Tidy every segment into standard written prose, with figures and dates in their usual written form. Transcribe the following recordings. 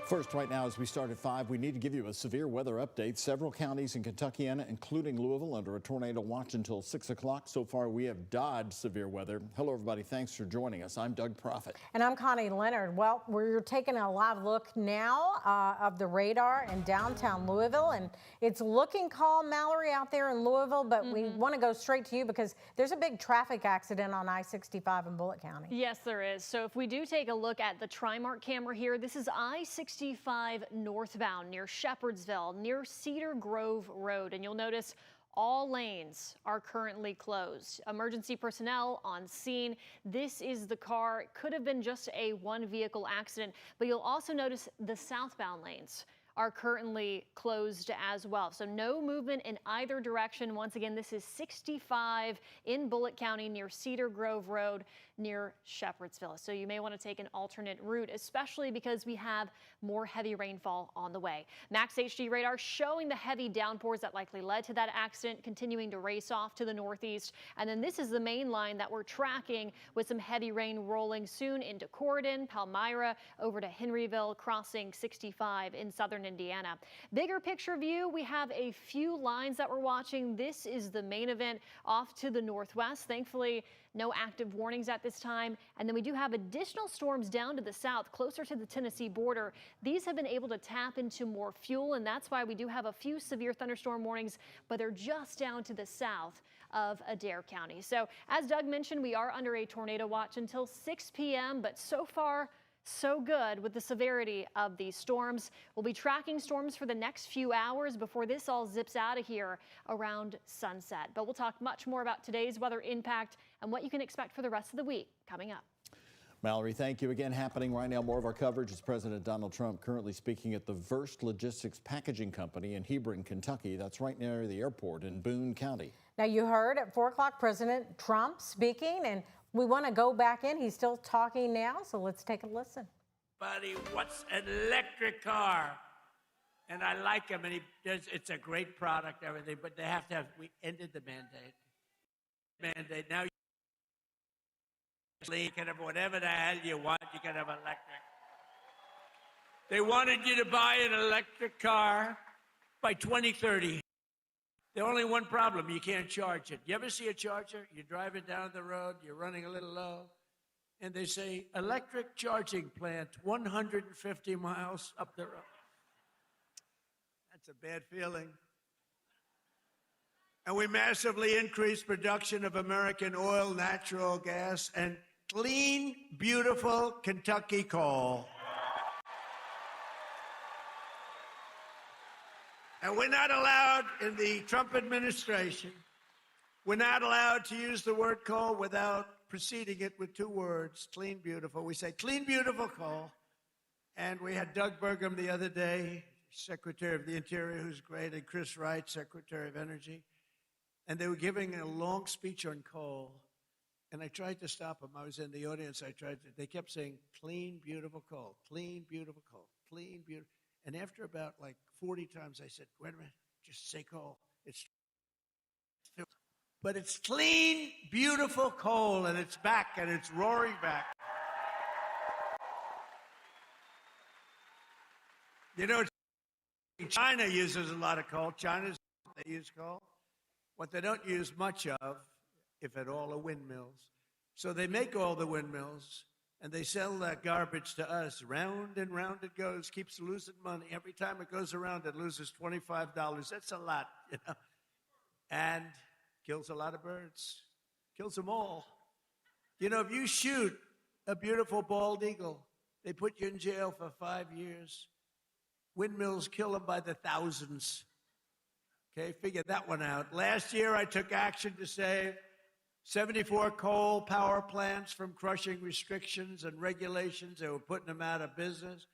First, right now, as we start at 5, we need to give you a severe weather update. Several counties in Kentucky, including Louisville, under a tornado watch until 6 o'clock. So far, we have dodged severe weather. Hello, everybody. Thanks for joining us. I'm Doug Proffitt. And I'm Connie Leonard. Well, we're taking a live look now of the radar in downtown Louisville. And it's looking calm, Mallory, out there in Louisville. But we want to go straight to you because there's a big traffic accident on I-65 in Bullitt County. Yes, there is. So if we do take a look at the Trimark camera here, this is I-65 northbound near Shepherdsville, near Cedar Grove Road. And you'll notice all lanes are currently closed. Emergency personnel on scene. This is the car. It could have been just a one-vehicle accident, but you'll also notice the southbound lanes are currently closed as well. So no movement in either direction. Once again, this is 65 in Bullitt County near Cedar Grove Road near Shepherdsville. So you may want to take an alternate route, especially because we have more heavy rainfall on the way. Max HD radar showing the heavy downpours that likely led to that accident continuing to race off to the northeast. And then this is the main line that we're tracking with some heavy rain rolling soon into Corydon, Palmyra, over to Henryville, crossing 65 in southern Indiana. Bigger picture view, we have a few lines that we're watching. This is the main event off to the northwest. Thankfully, no active warnings at this time. And then we do have additional storms down to the south, closer to the Tennessee border. These have been able to tap into more fuel, and that's why we do have a few severe thunderstorm warnings, but they're just down to the south of Adair County. So as Doug mentioned, we are under a tornado watch until 6 p.m., but so far, so good with the severity of these storms. We'll be tracking storms for the next few hours before this all zips out of here around sunset. But we'll talk much more about today's weather impact and what you can expect for the rest of the week coming up. Mallory, thank you. Again, happening right now, more of our coverage is President Donald Trump currently speaking at the Verst Logistics Packaging Company in Hebron, Kentucky. That's right near the airport in Boone County. Now, you heard at 4 o'clock President Trump speaking, and we want to go back in. He's still talking now, so let's take a listen. Buddy, what's an electric car? And I like him, and it's a great product, everything, but they have to have, we ended the mandate. Now you can have whatever the hell you want, you can have electric. They wanted you to buy an electric car by 2030. The only one problem, you can't charge it. You ever see a charger? You're driving down the road, you're running a little low, and they say, electric charging plant 150 miles up the road. That's a bad feeling. And we massively increased production of American oil, natural gas, and clean, beautiful Kentucky coal. And we're not allowed in the Trump administration, we're not allowed to use the word coal without preceding it with 2 words, clean, beautiful. We say clean, beautiful coal. And we had Doug Burgum the other day, Secretary of the Interior, who's great, and Chris Wright, Secretary of Energy. And they were giving a long speech on coal. And I tried to stop them. I was in the audience. They kept saying, clean, beautiful coal, clean, beautiful coal, clean, beautiful. And after about like 40 times, I said, wait a minute, just say coal. But it's clean, beautiful coal, and it's back, and it's roaring back. You know, China uses a lot of coal. They use coal. What they don't use much of, if at all, are windmills. So they make all the windmills, and they sell that garbage to us. Round and round it goes, keeps losing money. Every time it goes around, it loses $25. That's a lot, you know. And kills a lot of birds. Kills them all. You know, if you shoot a beautiful bald eagle, they put you in jail for 5 years. Windmills kill them by the thousands. Okay, figure that one out. Last year, I took action to save 74 coal power plants from crushing restrictions and regulations that were putting them out of business,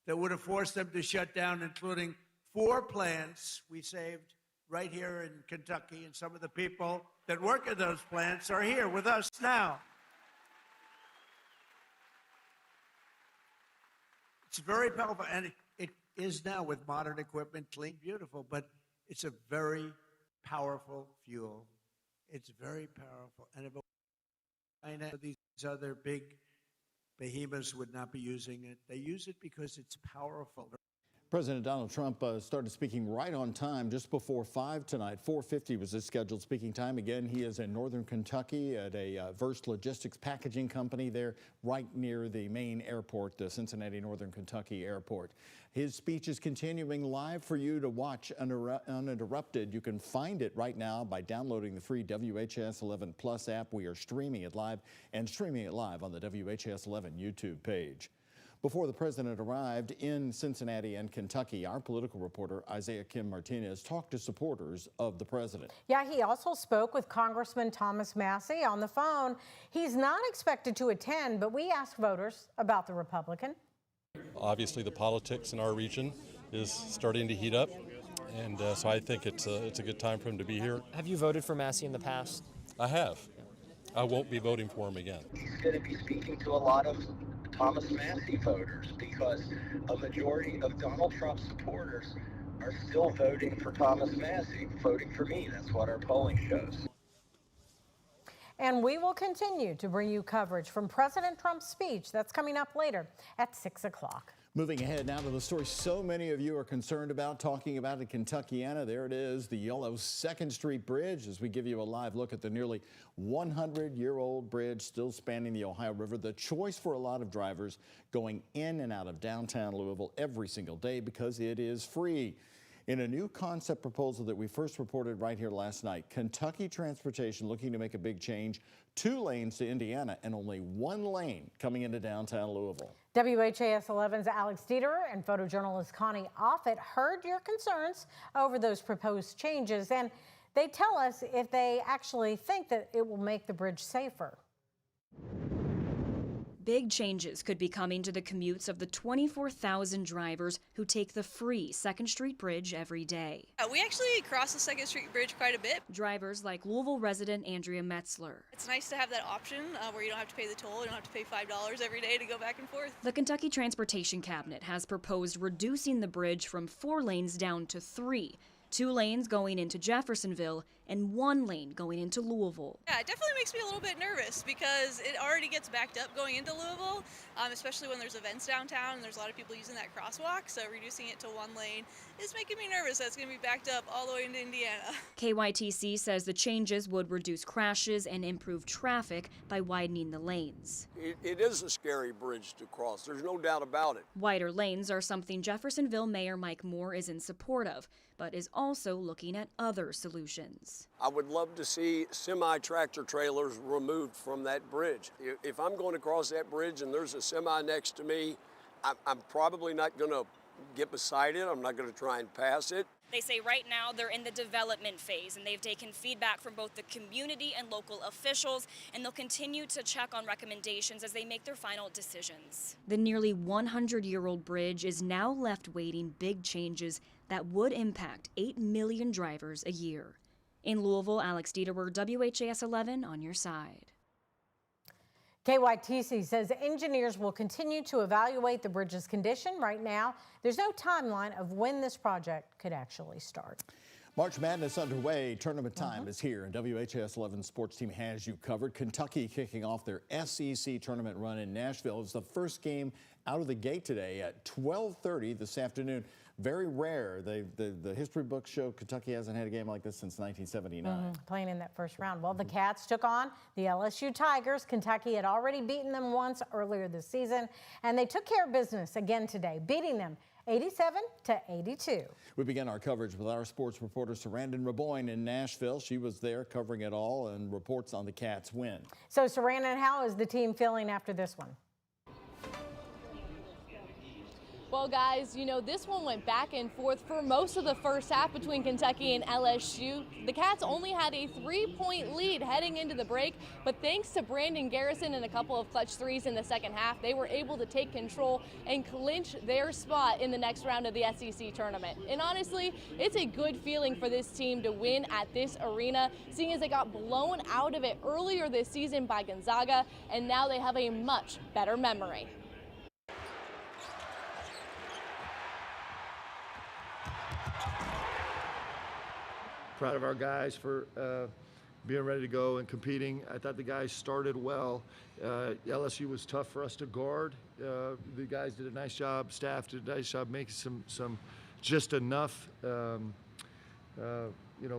that would have forced them to shut down, including 4 plants we saved right here in Kentucky, and some of the people that work at those plants are here with us now. It's very powerful, and it is now with modern equipment, clean, beautiful, but it's a very powerful fuel. It's very powerful. And if China, these other big behemoths would not be using it. They use it because it's powerful. President Donald Trump started speaking right on time, just before 5 tonight. 4:50 was his scheduled speaking time. Again, he is in northern Kentucky at a Verse Logistics packaging company there right near the main airport, the Cincinnati Northern Kentucky Airport. His speech is continuing live for you to watch uninterrupted. You can find it right now by downloading the free WHAS11 Plus app. We are streaming it live on the WHAS11 YouTube page. Before the president arrived in Cincinnati and Kentucky, our political reporter Isaiah Kim Martinez talked to supporters of the president. Yeah, he also spoke with Congressman Thomas Massie on the phone. He's not expected to attend, but we asked voters about the Republican. Obviously, the politics in our region is starting to heat up, and so I think it's a good time for him to be here. Have you voted for Massie in the past? I have. I won't be voting for him again. He's going to be speaking to a lot of Thomas Massie voters because a majority of Donald Trump supporters are still voting for Thomas Massie, voting for me. That's what our polling shows. And we will continue to bring you coverage from President Trump's speech. That's coming up later at 6 o'clock. Moving ahead now to the story so many of you are concerned about, talking about in Kentuckiana. There it is, the yellow 2nd Street Bridge, as we give you a live look at the nearly 100-year-old bridge still spanning the Ohio River. The choice for a lot of drivers going in and out of downtown Louisville every single day because it is free. In a new concept proposal that we first reported right here last night, Kentucky Transportation looking to make a big change, 2 lanes to Indiana and only 1 lane coming into downtown Louisville. WHAS11's Alex Dieter and photojournalist Connie Offit heard your concerns over those proposed changes, and they tell us if they actually think that it will make the bridge safer. Big changes could be coming to the commutes of the 24,000 drivers who take the free 2nd Street Bridge every day. We actually cross the 2nd Street Bridge quite a bit. Drivers like Louisville resident Andrea Metzler. It's nice to have that option where you don't have to pay the toll, you don't have to pay $5 every day to go back and forth. The Kentucky Transportation Cabinet has proposed reducing the bridge from 4 lanes down to 3. 2 lanes going into Jeffersonville and 1 lane going into Louisville. Yeah, it definitely makes me a little bit nervous because it already gets backed up going into Louisville, especially when there's events downtown and there's a lot of people using that crosswalk. So reducing it to 1 lane is making me nervous that it's going to be backed up all the way into Indiana. KYTC says the changes would reduce crashes and improve traffic by widening the lanes. It is a scary bridge to cross. There's no doubt about it. Wider lanes are something Jeffersonville Mayor Mike Moore is in support of, but is also looking at other solutions. I would love to see semi-tractor trailers removed from that bridge. If I'm going to cross that bridge and there's a semi next to me, I'm probably not going to get beside it. I'm not going to try and pass it. They say right now they're in the development phase and they've taken feedback from both the community and local officials, and they'll continue to check on recommendations as they make their final decisions. The nearly 100-year-old bridge is now left waiting big changes that would impact 8 million drivers a year. In Louisville, Alex Dieter, WHAS 11 on your side. KYTC says engineers will continue to evaluate the bridge's condition. Right now, there's no timeline of when this project could actually start. March Madness underway. Tournament time is here, and WHAS 11 sports team has you covered. Kentucky kicking off their SEC tournament run in Nashville. It's the first game out of the gate today at 12:30 this afternoon. Very rare. The history books show Kentucky hasn't had a game like this since 1979. Playing in that first round. Well, the Cats took on the LSU Tigers. Kentucky had already beaten them once earlier this season, and they took care of business again today, beating them 87-82. We begin our coverage with our sports reporter Sarandon Raboyne in Nashville. She was there covering it all and reports on the Cats' win. So, Sarandon, how is the team feeling after this one? Well, guys, you know, this one went back and forth for most of the first half between Kentucky and LSU. The Cats only had a 3-point lead heading into the break, but thanks to Brandon Garrison and a couple of clutch threes in the second half, they were able to take control and clinch their spot in the next round of the SEC tournament. And honestly, it's a good feeling for this team to win at this arena, seeing as they got blown out of it earlier this season by Gonzaga, and now they have a much better memory. Proud of our guys for being ready to go and competing. I thought the guys started well. LSU was tough for us to guard. The guys did a nice job. Staff did a nice job making some just enough.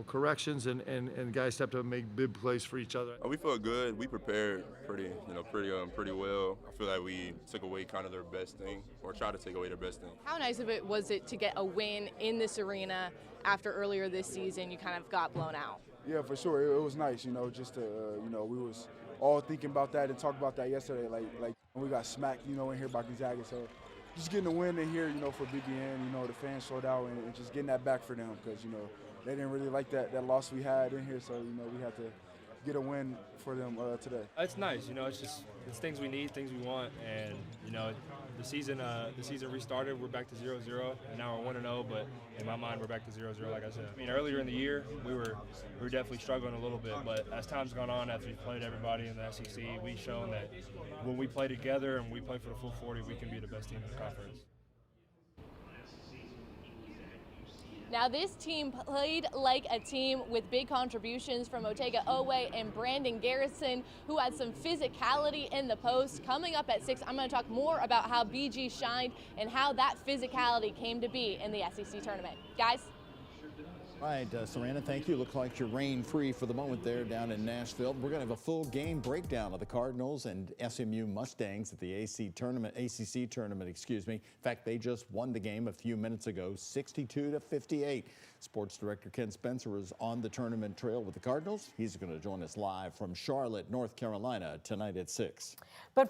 Corrections and guys stepped up and made big plays for each other. We felt good. We prepared pretty well. I feel like we took away kind of their best thing, or tried to take away their best thing. How nice of it was it to get a win in this arena after earlier this season you kind of got blown out? Yeah, for sure. It was nice, just to, we was all thinking about that and talked about that yesterday. Like we got smacked, in here by Gonzaga. So just getting a win in here, for BBN, the fans showed out and just getting that back for them because, they didn't really like that loss we had in here. So, we had to get a win for them today. It's nice, it's things we need, things we want, and the season restarted. We're back to 0-0, and now we're 1-0. But in my mind, we're back to 0-0. Like I said, earlier in the year we were definitely struggling a little bit, but as time's gone on, as we've played everybody in the SEC, we've shown that when we play together and we play for the full 40, we can be the best team in the conference. Now this team played like a team with big contributions from Otega Owe and Brandon Garrison, who had some physicality in the post. Coming up at 6, I'm going to talk more about how BG shined and how that physicality came to be in the SEC tournament. Guys? All right, Sarana, thank you. Looks like you're rain-free for the moment there down in Nashville. We're going to have a full game breakdown of the Cardinals and SMU Mustangs at the ACC tournament. In fact, they just won the game a few minutes ago, 62-58. Sports Director Ken Spencer is on the tournament trail with the Cardinals. He's going to join us live from Charlotte, North Carolina, tonight at 6. But